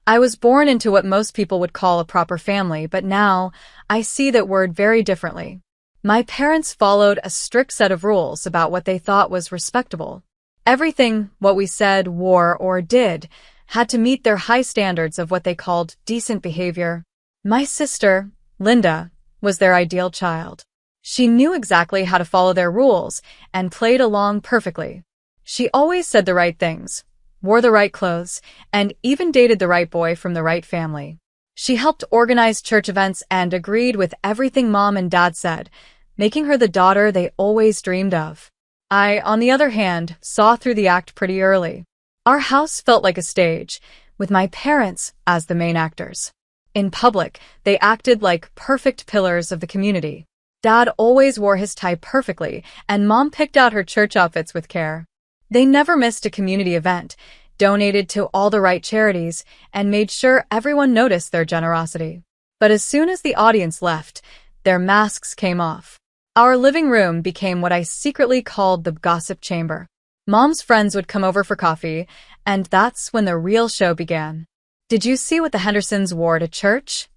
I was born into what most people would call a proper family, but now I see that word very differently. My parents followed a strict set of rules about what they thought was respectable. Everything, what we said, wore, or did, had to meet their high standards of what they called decent behavior. My sister, Linda, was their ideal child. She knew exactly how to follow their rules and played along perfectly. She always said the right things, wore the right clothes, and even dated the right boy from the right family. She helped organize church events and agreed with everything Mom and Dad said, making her the daughter they always dreamed of. I, on the other hand, saw through the act pretty early. Our house felt like a stage, with my parents as the main actors. In public, they acted like perfect pillars of the community. Dad always wore his tie perfectly, and Mom picked out her church outfits with care. They never missed a community event, donated to all the right charities, and made sure everyone noticed their generosity. But as soon as the audience left, their masks came off. Our living room became what I secretly called the gossip chamber. Mom's friends would come over for coffee, and that's when the real show began. "Did you see what the Hendersons wore to church?"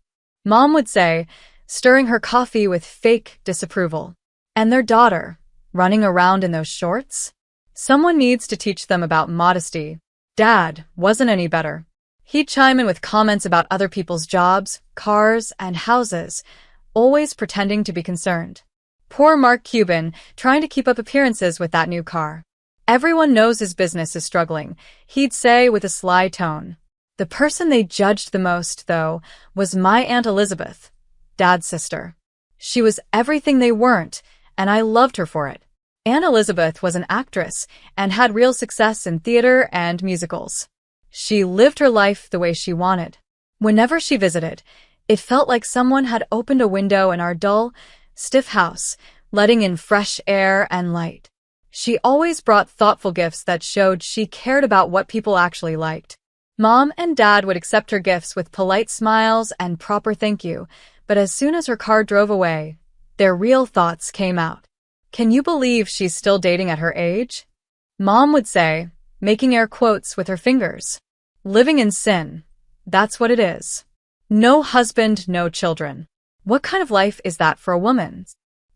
Mom would say, stirring her coffee with fake disapproval. "And their daughter, running around in those shorts? Someone needs to teach them about modesty." Dad wasn't any better. He'd chime in with comments about other people's jobs, cars, and houses, always pretending to be concerned. Poor Mark Cuban, trying to keep up appearances with that new car. "Everyone knows his business is struggling," he'd say with a sly tone. The person they judged the most, though, was my Aunt Elizabeth, Dad's sister. She was everything they weren't, and I loved her for it. Aunt Elizabeth was an actress and had real success in theater and musicals. She lived her life the way she wanted. Whenever she visited, it felt like someone had opened a window in our dull, stiff house, letting in fresh air and light. She always brought thoughtful gifts that showed she cared about what people actually liked. Mom and Dad would accept her gifts with polite smiles and proper thank you, but as soon as her car drove away, their real thoughts came out. "Can you believe she's still dating at her age?" Mom would say, making air quotes with her fingers. "Living in sin. That's what it is. No husband, no children. What kind of life is that for a woman?"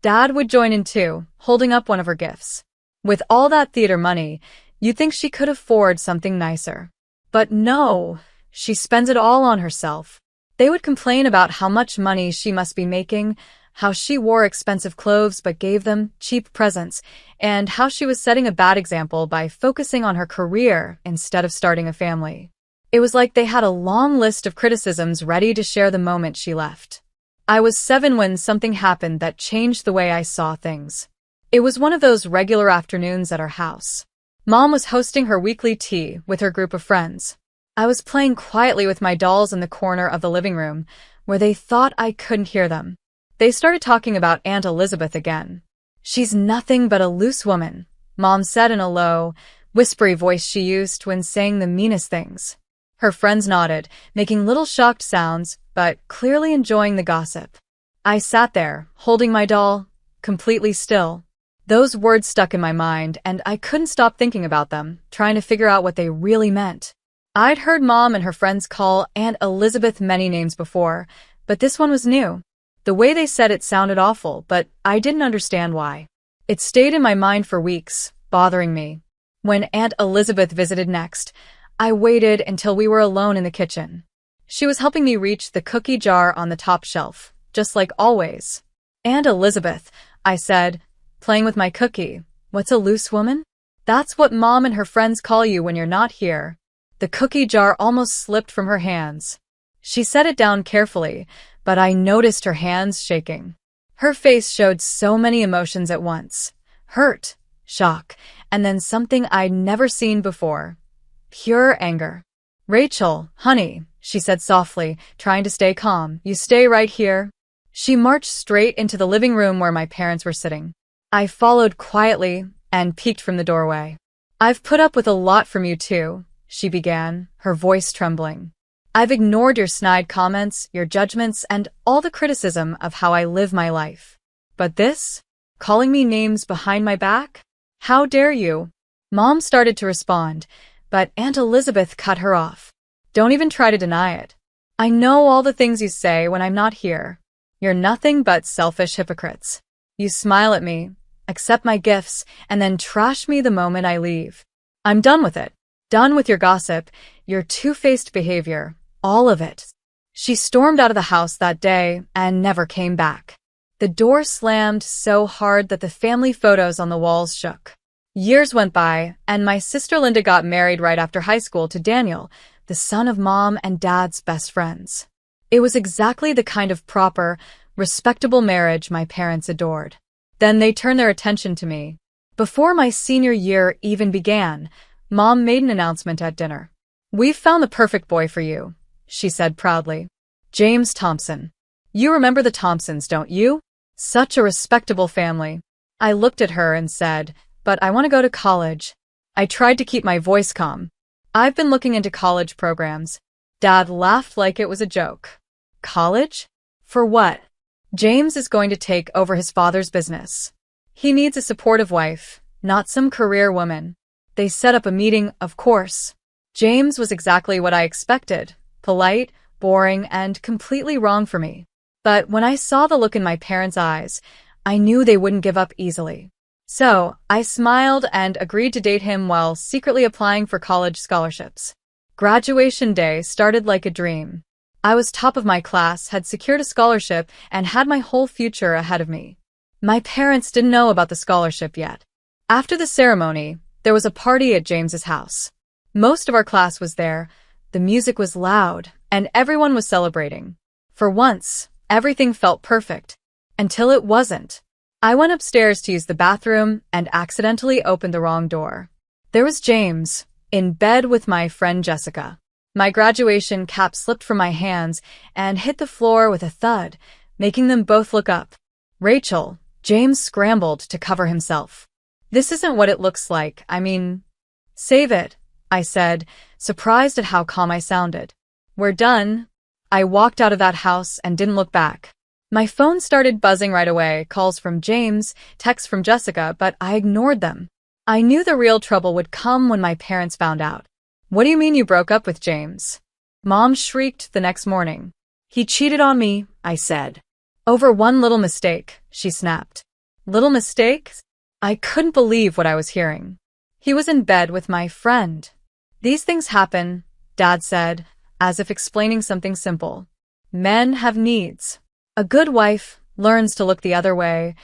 Dad would join in too, holding up one of her gifts. "With all that theater money, you'd think she could afford something nicer. But no, she spends it all on herself." They would complain about how much money she must be making, how she wore expensive clothes but gave them cheap presents, and how she was setting a bad example by focusing on her career instead of starting a family. It was like they had a long list of criticisms ready to share the moment she left. I was 7 when something happened that changed the way I saw things. It was one of those regular afternoons at our house. Mom was hosting her weekly tea with her group of friends. I was playing quietly with my dolls in the corner of the living room, where they thought I couldn't hear them. They started talking about Aunt Elizabeth again. "She's nothing but a loose woman," Mom said in a low, whispery voice she used when saying the meanest things. Her friends nodded, making little shocked sounds, but clearly enjoying the gossip. I sat there, holding my doll, completely still. Those words stuck in my mind, and I couldn't stop thinking about them, trying to figure out what they really meant. I'd heard Mom and her friends call Aunt Elizabeth many names before, but this one was new. The way they said it sounded awful, but I didn't understand why. It stayed in my mind for weeks, bothering me. When Aunt Elizabeth visited next, I waited until we were alone in the kitchen. She was helping me reach the cookie jar on the top shelf, just like always. "Aunt Elizabeth," I said, playing with my cookie. "What's a loose woman?" "That's what Mom and her friends call you when you're not here." The cookie jar almost slipped from her hands. She set it down carefully, but I noticed her hands shaking. Her face showed so many emotions at once. Hurt, shock, and then something I'd never seen before. Pure anger. "Rachel, honey," she said softly, trying to stay calm, "you stay right here." She marched straight into the living room where my parents were sitting. I followed quietly and peeked from the doorway. "I've put up with a lot from you too," she began, her voice trembling. "I've ignored your snide comments, your judgments, and all the criticism of how I live my life. But this? Calling me names behind my back? How dare you?" Mom started to respond, but Aunt Elizabeth cut her off. Don't even try to deny it. I know all the things you say when I'm not here. You're nothing but selfish hypocrites. You smile at me, accept my gifts, and then trash me the moment I leave. I'm done with it. Done with your gossip, your two-faced behavior, all of it. She stormed out of the house that day and never came back. The door slammed so hard that the family photos on the walls shook. Years went by, and my sister Linda got married right after high school to Daniel, the son of Mom and Dad's best friends. It was exactly the kind of proper, respectable marriage my parents adored. Then they turned their attention to me. Before my senior year even began, Mom made an announcement at dinner. "We've found the perfect boy for you," she said proudly. "James Thompson. You remember the Thompsons, don't you? Such a respectable family." I looked at her and said, "But I want to go to college." I tried to keep my voice calm. "I've been looking into college programs." Dad laughed like it was a joke. "College? For what?" "James is going to take over his father's business. He needs a supportive wife, not some career woman." They set up a meeting, of course. James was exactly what I expected, polite, boring, and completely wrong for me. But when I saw the look in my parents' eyes, I knew they wouldn't give up easily. So I smiled and agreed to date him while secretly applying for college scholarships. Graduation day started like a dream. I was top of my class, had secured a scholarship, and had my whole future ahead of me. My parents didn't know about the scholarship yet. After the ceremony, there was a party at James's house. Most of our class was there, the music was loud, and everyone was celebrating. For once, everything felt perfect. Until it wasn't. I went upstairs to use the bathroom and accidentally opened the wrong door. There was James, in bed with my friend Jessica. My graduation cap slipped from my hands and hit the floor with a thud, making them both look up. "Rachel," James scrambled to cover himself. "This isn't what it looks like, Save it," I said, surprised at how calm I sounded. "We're done." I walked out of that house and didn't look back. My phone started buzzing right away, calls from James, texts from Jessica, but I ignored them. I knew the real trouble would come when my parents found out. "What do you mean you broke up with James?" Mom shrieked the next morning. "He cheated on me," I said. "Over one little mistake," she snapped. "Little mistake?" I couldn't believe what I was hearing. "He was in bed with my friend." "These things happen," Dad said, as if explaining something simple. "Men have needs. A good wife learns to look the other way."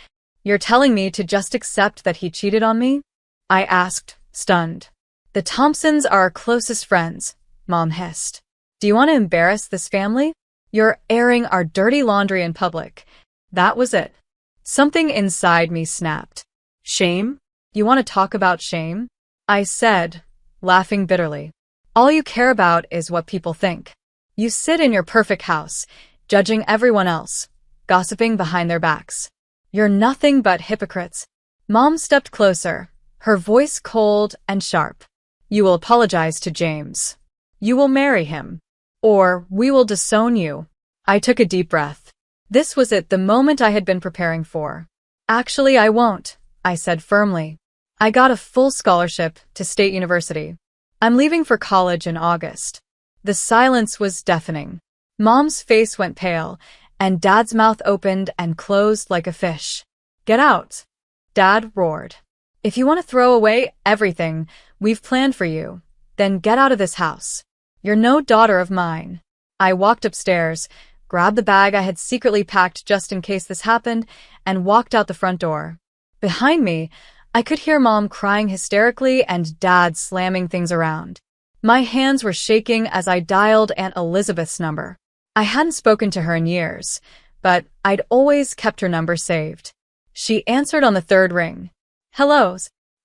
"You're telling me to just accept that he cheated on me?" I asked, stunned. "The Thompsons are our closest friends," Mom hissed. "Do you want to embarrass this family? You're airing our dirty laundry in public." That was it. Something inside me snapped. "Shame? You want to talk about shame?" I said, laughing bitterly. "All you care about is what people think. You sit in your perfect house, judging everyone else, gossiping behind their backs. You're nothing but hypocrites." Mom stepped closer, her voice cold and sharp. "You will apologize to James. You will marry him. Or we will disown you." I took a deep breath. This was it, the moment I had been preparing for. "Actually, I won't," I said firmly. "I got a full scholarship to State University. I'm leaving for college in August." The silence was deafening. Mom's face went pale, and Dad's mouth opened and closed like a fish. "Get out," Dad roared. "If you want to throw away everything we've planned for you, then get out of this house. You're no daughter of mine." I walked upstairs, grabbed the bag I had secretly packed just in case this happened, and walked out the front door. Behind me, I could hear Mom crying hysterically and Dad slamming things around. My hands were shaking as I dialed Aunt Elizabeth's number. I hadn't spoken to her in years, but I'd always kept her number saved. She answered on the third ring. "Hello,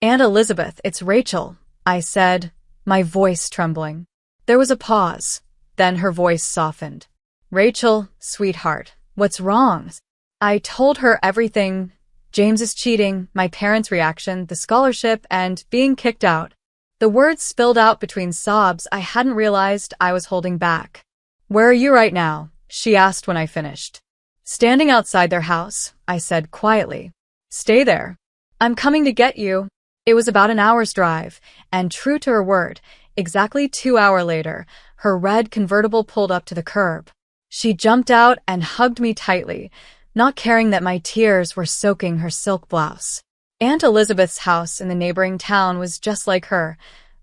Aunt Elizabeth, it's Rachel," I said, my voice trembling. There was a pause, then her voice softened. "Rachel, sweetheart, what's wrong?" I told her everything. James is cheating, my parents' reaction, the scholarship, and being kicked out. The words spilled out between sobs I hadn't realized I was holding back. "Where are you right now?" she asked when I finished. "Standing outside their house," I said quietly. "Stay there. I'm coming to get you." It was about an hour's drive, and true to her word, exactly 2 hours later, Her red convertible pulled up to the curb. She jumped out and hugged me tightly, not caring that my tears were soaking her silk blouse. Aunt Elizabeth's house in the neighboring town was just like her,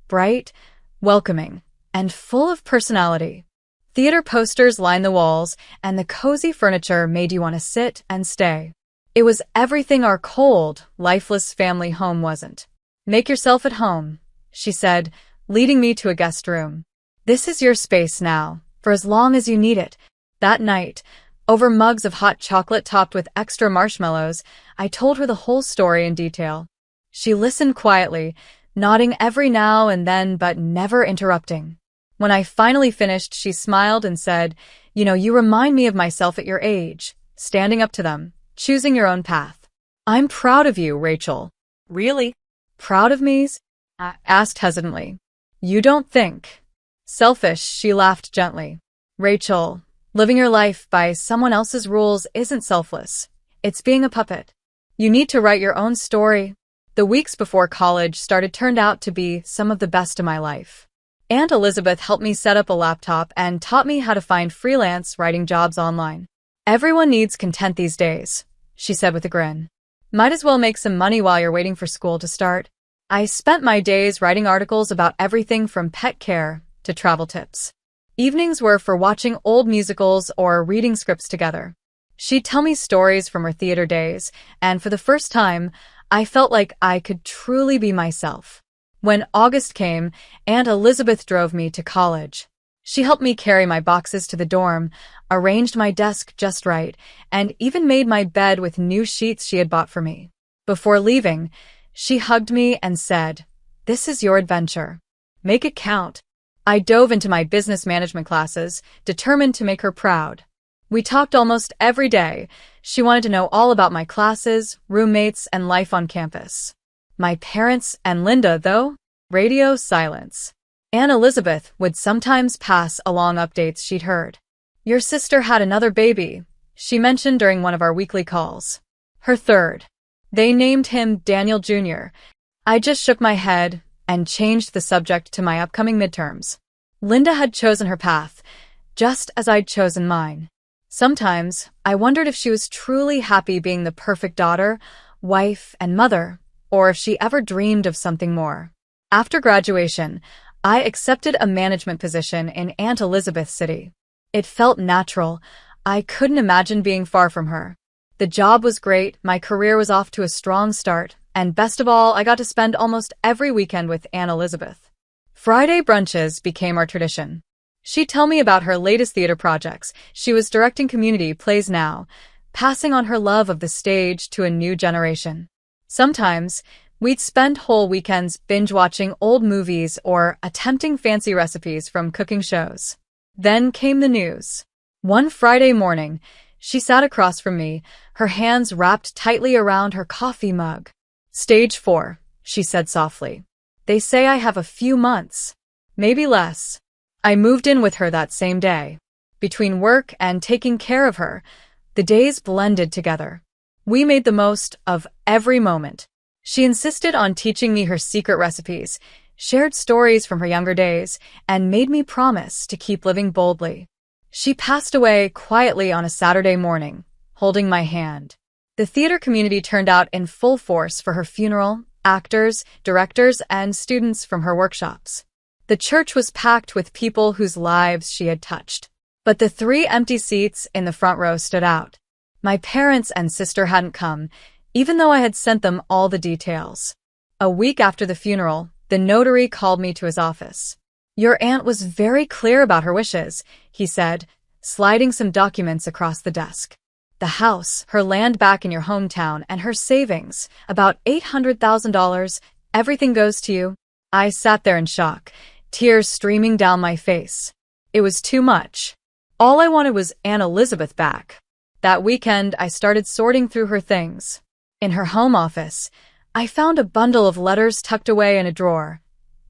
bright, welcoming, and full of personality. Theater posters lined the walls, and the cozy furniture made you want to sit and stay. It was everything our cold, lifeless family home wasn't. "Make yourself at home," she said, leading me to a guest room. "This is your space now, for as long as you need it." That night, over mugs of hot chocolate topped with extra marshmallows, I told her the whole story in detail. She listened quietly, nodding every now and then but never interrupting. When I finally finished, she smiled and said, "You remind me of myself at your age, standing up to them, choosing your own path." "I'm proud of you, Rachel." "Really?" "Proud of me?" I asked hesitantly. "You don't think." "Selfish," she laughed gently. "Rachel, living your life by someone else's rules isn't selfless. It's being a puppet. You need to write your own story." The weeks before college started turned out to be some of the best of my life. Aunt Elizabeth helped me set up a laptop and taught me how to find freelance writing jobs online. "Everyone needs content these days," she said with a grin. "Might as well make some money while you're waiting for school to start." I spent my days writing articles about everything from pet care to travel tips. Evenings were for watching old musicals or reading scripts together. She'd tell me stories from her theater days, and for the first time, I felt like I could truly be myself. When August came, Aunt Elizabeth drove me to college. She helped me carry my boxes to the dorm, arranged my desk just right, and even made my bed with new sheets she had bought for me. Before leaving, she hugged me and said, "This is your adventure. Make it count." I dove into my business management classes, determined to make her proud. We talked almost every day. She wanted to know all about my classes, roommates, and life on campus. My parents and Linda, though, radio silence. Aunt Elizabeth would sometimes pass along updates she'd heard. "Your sister had another baby," she mentioned during one of our weekly calls. "Her third. They named him Daniel Jr." I just shook my head and changed the subject to my upcoming midterms. Linda had chosen her path, just as I'd chosen mine. Sometimes, I wondered if she was truly happy being the perfect daughter, wife, and mother, or if she ever dreamed of something more. After graduation, I accepted a management position in Aunt Elizabeth's city. It felt natural. I couldn't imagine being far from her. The job was great, my career was off to a strong start, and best of all, I got to spend almost every weekend with Aunt Elizabeth. Friday brunches became our tradition. She'd tell me about her latest theater projects. She was directing community plays now, passing on her love of the stage to a new generation. Sometimes, we'd spend whole weekends binge-watching old movies or attempting fancy recipes from cooking shows. Then came the news. One Friday morning, she sat across from me, her hands wrapped tightly around her coffee mug. "Stage 4, she said softly. "They say I have a few months, maybe less." I moved in with her that same day. Between work and taking care of her, the days blended together. We made the most of every moment. She insisted on teaching me her secret recipes, shared stories from her younger days, and made me promise to keep living boldly. She passed away quietly on a Saturday morning, holding my hand. The theater community turned out in full force for her funeral, actors, directors, and students from her workshops. The church was packed with people whose lives she had touched. But the 3 empty seats in the front row stood out. My parents and sister hadn't come, even though I had sent them all the details. A week after the funeral, the notary called me to his office. "Your aunt was very clear about her wishes," he said, sliding some documents across the desk. "The house, her land back in your hometown, and her savings, about $800,000, everything goes to you." I sat there in shock, tears streaming down my face. It was too much. All I wanted was Aunt Elizabeth back. That weekend, I started sorting through her things. In her home office, I found a bundle of letters tucked away in a drawer,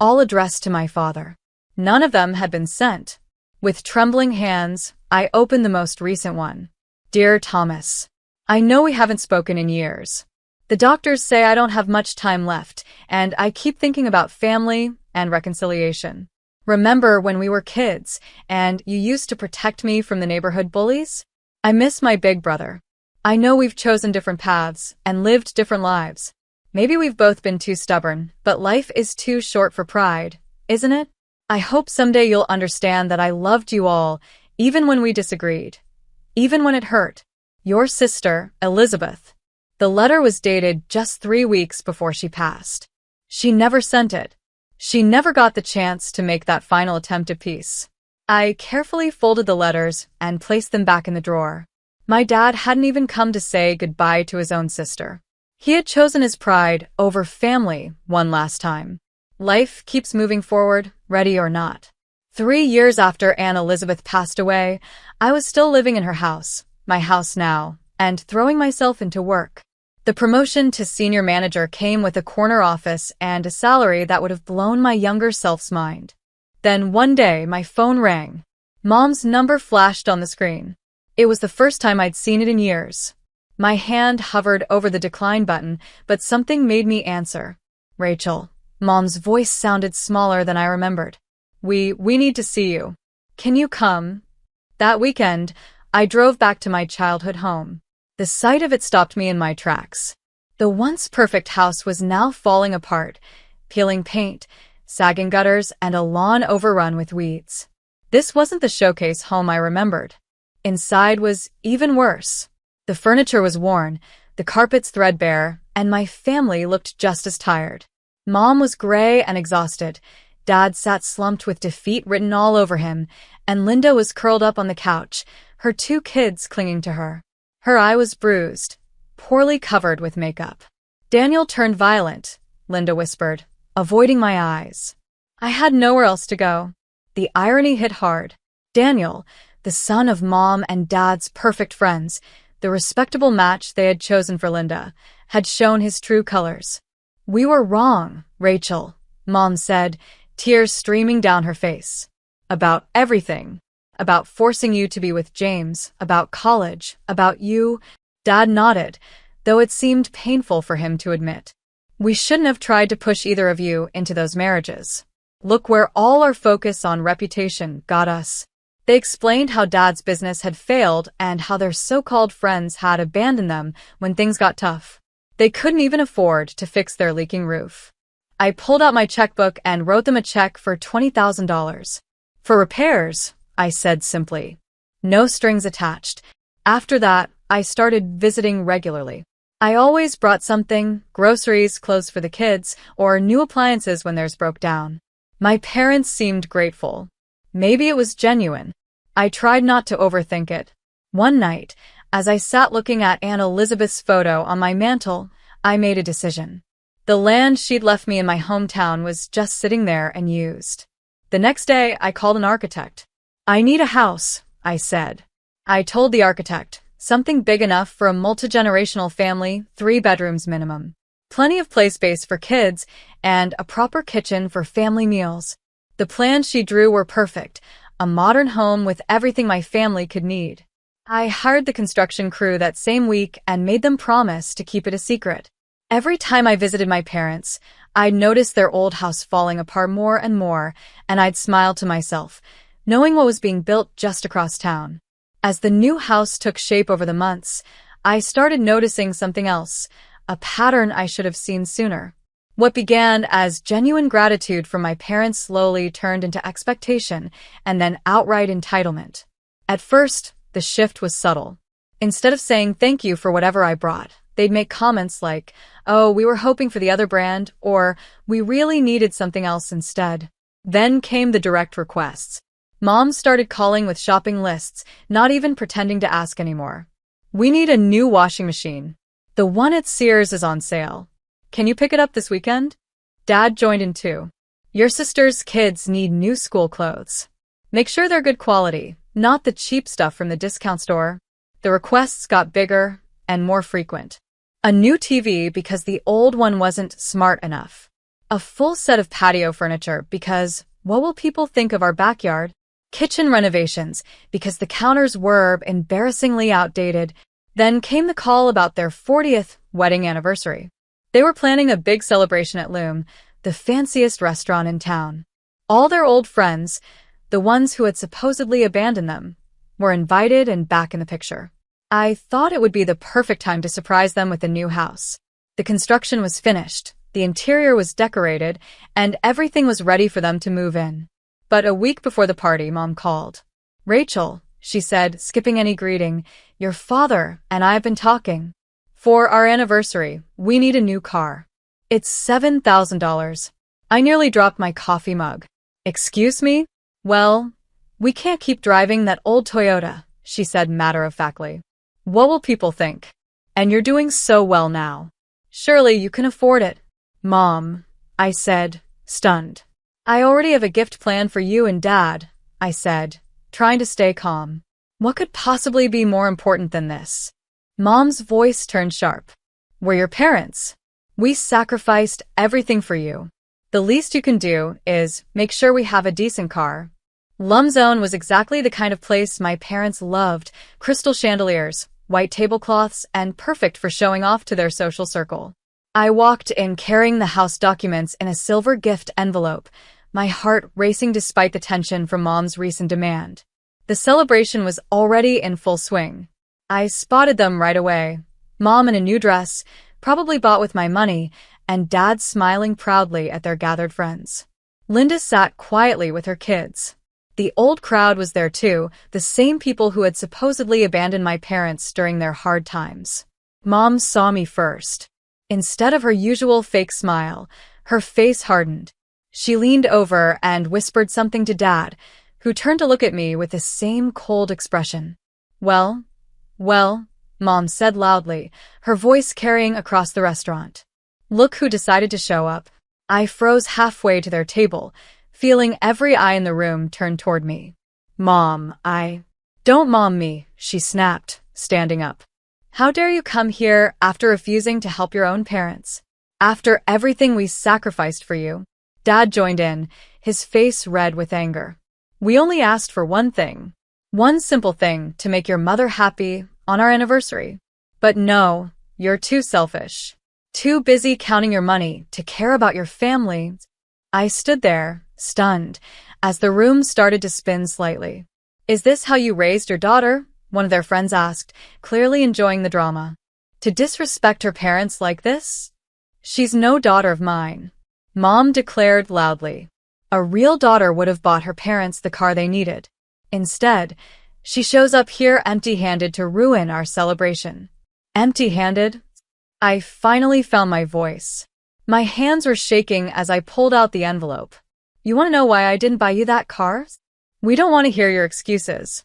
all addressed to my father. None of them had been sent. With trembling hands, I opened the most recent one. "Dear Thomas, I know we haven't spoken in years. The doctors say I don't have much time left, and I keep thinking about family and reconciliation. Remember when we were kids and you used to protect me from the neighborhood bullies? I miss my big brother. I know we've chosen different paths and lived different lives. Maybe we've both been too stubborn, but life is too short for pride, isn't it? I hope someday you'll understand that I loved you all, even when we disagreed. Even when it hurt. Your sister, Elizabeth. The letter was dated just 3 weeks before she passed. She never sent it. She never got the chance to make that final attempt at peace. I carefully folded the letters and placed them back in the drawer. My dad hadn't even come to say goodbye to his own sister. He had chosen his pride over family one last time. Life keeps moving forward, ready or not. 3 years after Aunt Elizabeth passed away, I was still living in her house, my house now, and throwing myself into work. The promotion to senior manager came with a corner office and a salary that would have blown my younger self's mind. Then one day, my phone rang. Mom's number flashed on the screen. It was the first time I'd seen it in years. My hand hovered over the decline button, but something made me answer. Rachel. Mom's voice sounded smaller than I remembered. We need to see you. Can you come? That weekend, I drove back to my childhood home. The sight of it stopped me in my tracks. The once perfect house was now falling apart, peeling paint, sagging gutters, and a lawn overrun with weeds. This wasn't the showcase home I remembered. Inside was even worse. The furniture was worn, the carpets threadbare, and my family looked just as tired. Mom was gray and exhausted. Dad sat slumped with defeat written all over him, and Linda was curled up on the couch, her 2 kids clinging to her. Her eye was bruised, poorly covered with makeup. Daniel turned violent, Linda whispered, avoiding my eyes. I had nowhere else to go. The irony hit hard. Daniel, the son of Mom and Dad's perfect friends, the respectable match they had chosen for Linda, had shown his true colors. We were wrong, Rachel, Mom said, tears streaming down her face. About everything. About forcing you to be with James, about college, about you. Dad nodded, though it seemed painful for him to admit. We shouldn't have tried to push either of you into those marriages. Look where all our focus on reputation got us. They explained how Dad's business had failed and how their so-called friends had abandoned them when things got tough. They couldn't even afford to fix their leaking roof. I pulled out my checkbook and wrote them a check for $20,000. For repairs, I said simply. No strings attached. After that, I started visiting regularly. I always brought something, groceries, clothes for the kids, or new appliances when theirs broke down. My parents seemed grateful. Maybe it was genuine. I tried not to overthink it. One night, as I sat looking at Aunt Elizabeth's photo on my mantel, I made a decision. The land she'd left me in my hometown was just sitting there unused. The next day, I called an architect. I need a house, I said. I told the architect, something big enough for a multi-generational family, 3 bedrooms minimum. Plenty of play space for kids, and a proper kitchen for family meals. The plans she drew were perfect, a modern home with everything my family could need. I hired the construction crew that same week and made them promise to keep it a secret. Every time I visited my parents, I'd notice their old house falling apart more and more, and I'd smile to myself, knowing what was being built just across town. As the new house took shape over the months, I started noticing something else, a pattern I should have seen sooner. What began as genuine gratitude from my parents slowly turned into expectation and then outright entitlement. At first, the shift was subtle. Instead of saying thank you for whatever I brought, they'd make comments like, oh, we were hoping for the other brand, or we really needed something else instead. Then came the direct requests. Mom started calling with shopping lists, not even pretending to ask anymore. We need a new washing machine. The one at Sears is on sale. Can you pick it up this weekend? Dad joined in too. Your sister's kids need new school clothes. Make sure they're good quality, not the cheap stuff from the discount store. The requests got bigger and more frequent. A new TV because the old one wasn't smart enough. A full set of patio furniture because what will people think of our backyard? Kitchen renovations because the counters were embarrassingly outdated. Then came the call about their 40th wedding anniversary. They were planning a big celebration at Loom, the fanciest restaurant in town. All their old friends, the ones who had supposedly abandoned them, were invited and back in the picture. I thought it would be the perfect time to surprise them with a new house. The construction was finished, the interior was decorated, and everything was ready for them to move in. But a week before the party, Mom called. "Rachel," she said, skipping any greeting, "your father and I have been talking. For our anniversary, we need a new car. It's $7,000. I nearly dropped my coffee mug. "Excuse me? Well, we can't keep driving that old Toyota," she said matter-of-factly. "What will people think? And you're doing so well now. Surely you can afford it." "Mom," I said, stunned. "I already have a gift planned for you and Dad," I said, trying to stay calm. "What could possibly be more important than this?" Mom's voice turned sharp. "We're your parents. We sacrificed everything for you. The least you can do is make sure we have a decent car." Lumzone was exactly the kind of place my parents loved: crystal chandeliers, white tablecloths, and perfect for showing off to their social circle. I walked in carrying the house documents in a silver gift envelope, my heart racing despite the tension from Mom's recent demand. The celebration was already in full swing. I spotted them right away. Mom in a new dress, probably bought with my money, and Dad smiling proudly at their gathered friends. Linda sat quietly with her kids. The old crowd was there too, the same people who had supposedly abandoned my parents during their hard times. Mom saw me first. Instead of her usual fake smile, her face hardened. She leaned over and whispered something to Dad, who turned to look at me with the same cold expression. Well, Mom said loudly, her voice carrying across the restaurant. "Look who decided to show up." I froze halfway to their table, feeling every eye in the room turn toward me. "Mom, Don't mom me," she snapped, standing up. "How dare you come here after refusing to help your own parents? After everything we sacrificed for you?" Dad joined in, his face red with anger. "We only asked for one thing. One simple thing, to make your mother happy on our anniversary. But no, you're too selfish. Too busy counting your money to care about your family." I stood there, stunned, as the room started to spin slightly. "Is this how you raised your daughter?" one of their friends asked, clearly enjoying the drama. "To disrespect her parents like this? She's no daughter of mine," Mom declared loudly. "A real daughter would have bought her parents the car they needed. Instead, she shows up here empty-handed to ruin our celebration." Empty-handed? I finally found my voice. My hands were shaking as I pulled out the envelope. "You want to know why I didn't buy you that car?" "We don't want to hear your excuses,"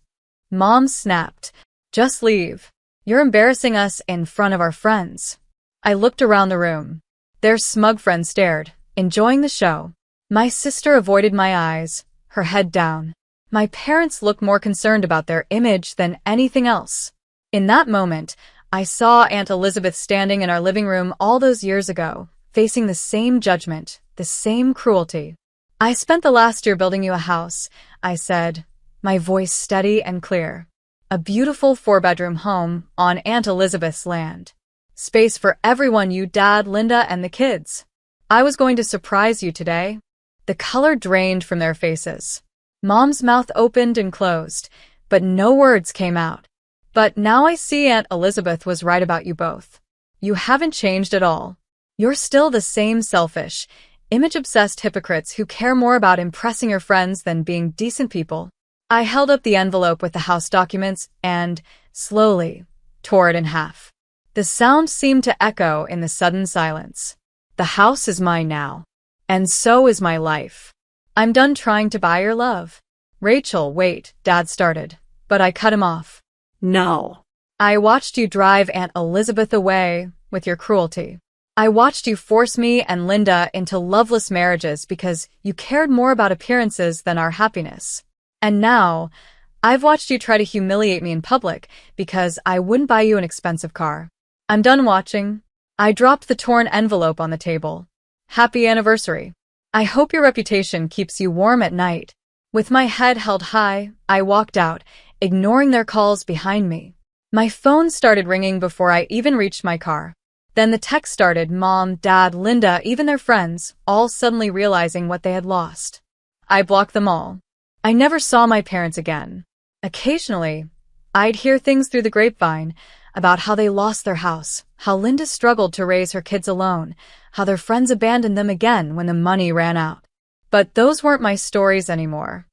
Mom snapped. "Just leave. You're embarrassing us in front of our friends." I looked around the room. Their smug friends stared, enjoying the show. My sister avoided my eyes, her head down. My parents looked more concerned about their image than anything else. In that moment, I saw Aunt Elizabeth standing in our living room all those years ago, facing the same judgment, the same cruelty. "I spent the last year building you a house," I said, my voice steady and clear. "A beautiful 4-bedroom home on Aunt Elizabeth's land. Space for everyone, you, Dad, Linda, and the kids. I was going to surprise you today." The color drained from their faces. Mom's mouth opened and closed, but no words came out. "But now I see Aunt Elizabeth was right about you both. You haven't changed at all. You're still the same selfish, image-obsessed hypocrites who care more about impressing your friends than being decent people." I held up the envelope with the house documents and, slowly, tore it in half. The sound seemed to echo in the sudden silence. "The house is mine now. And so is my life. I'm done trying to buy your love." "Rachel, wait," Dad started, but I cut him off. "No. I watched you drive Aunt Elizabeth away with your cruelty. I watched you force me and Linda into loveless marriages because you cared more about appearances than our happiness. And now, I've watched you try to humiliate me in public because I wouldn't buy you an expensive car. I'm done watching." I dropped the torn envelope on the table. "Happy anniversary. I hope your reputation keeps you warm at night." With my head held high, I walked out, ignoring their calls behind me. My phone started ringing before I even reached my car. Then the text started: Mom, Dad, Linda, even their friends, all suddenly realizing what they had lost. I blocked them all. I never saw my parents again. Occasionally, I'd hear things through the grapevine about how they lost their house, how Linda struggled to raise her kids alone, how their friends abandoned them again when the money ran out. But those weren't my stories anymore.